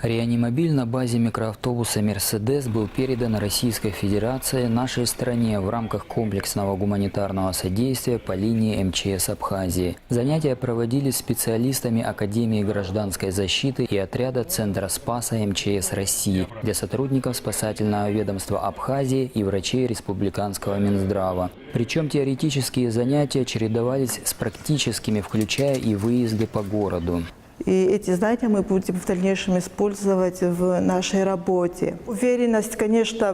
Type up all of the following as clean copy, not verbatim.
Реанимобиль на базе микроавтобуса «Мерседес» был передан Российской Федерации нашей стране в рамках комплексного гуманитарного содействия по линии МЧС Абхазии. Занятия проводились специалистами Академии гражданской защиты и отряда Центра Спаса МЧС России для сотрудников спасательного ведомства Абхазии и врачей Республиканского Минздрава. Причем теоретические занятия чередовались с практическими, включая и выезды по городу. И эти знания мы будем в дальнейшем использовать в нашей работе. Уверенность, конечно,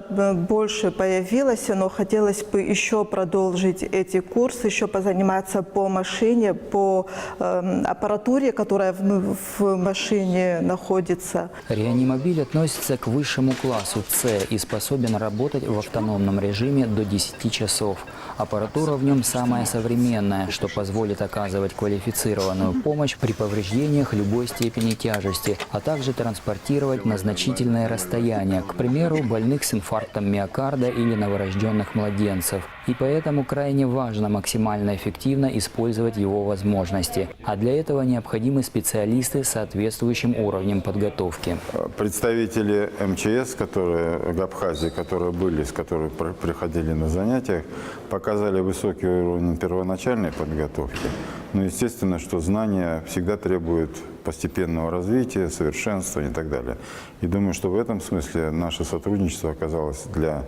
больше появилась, но хотелось бы еще продолжить эти курсы, еще позаниматься по машине, по аппаратуре, которая в машине находится. Реанимобиль относится к высшему классу С и способен работать в автономном режиме до 10 часов. Аппаратура в нем самая современная, что позволит оказывать квалифицированную помощь при повреждениях любой степени тяжести, а также транспортировать на значительное расстояние, к примеру, больных с инфарктом миокарда или новорожденных младенцев. И поэтому крайне важно максимально эффективно использовать его возможности. А для этого необходимы специалисты с соответствующим уровнем подготовки. Представители МЧС, в Абхазии, которые были, с которыми приходили на занятия, показали высокий уровень первоначальной подготовки. Но естественно, что знания всегда требуют постепенного развития, совершенствования и так далее. И думаю, что в этом смысле наше сотрудничество оказалось для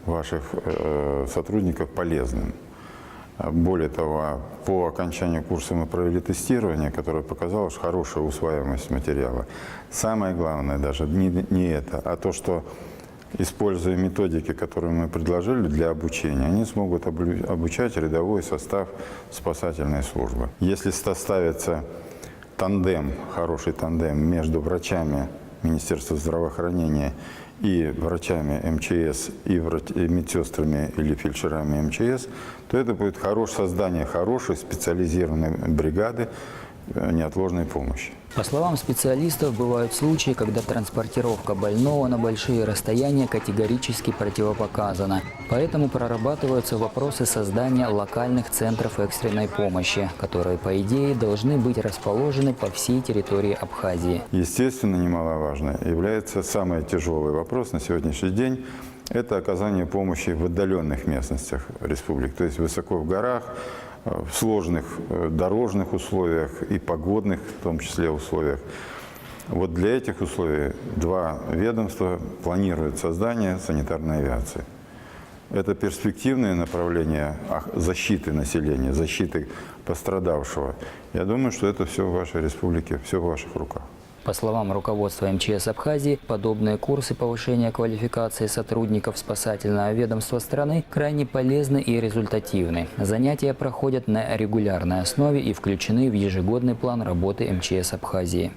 ваших сотрудников полезным. Более того, по окончанию курса мы провели тестирование, которое показало хорошую усваиваемость материала. Самое главное даже не это, а то, что, используя методики, которые мы предложили для обучения, они смогут обучать рядовой состав спасательной службы. Если составится тандем, хороший тандем между врачами Министерства здравоохранения и врачами МЧС, и медсестрами или фельдшерами МЧС, то это будет создание хорошей специализированной бригады неотложной помощи. По словам специалистов, бывают случаи, когда транспортировка больного на большие расстояния категорически противопоказана. Поэтому прорабатываются вопросы создания локальных центров экстренной помощи, которые, по идее, должны быть расположены по всей территории Абхазии. Естественно, немаловажно является самый тяжелый вопрос на сегодняшний день. Это оказание помощи в отдаленных местностях республик, то есть высоко в горах, в сложных дорожных условиях и погодных, в том числе, условиях. Вот для этих условий два ведомства планируют создание санитарной авиации. Это перспективное направление защиты населения, защиты пострадавшего. Я думаю, что это все в вашей республике, все в ваших руках. По словам руководства МЧС Абхазии, подобные курсы повышения квалификации сотрудников спасательного ведомства страны крайне полезны и результативны. Занятия проходят на регулярной основе и включены в ежегодный план работы МЧС Абхазии.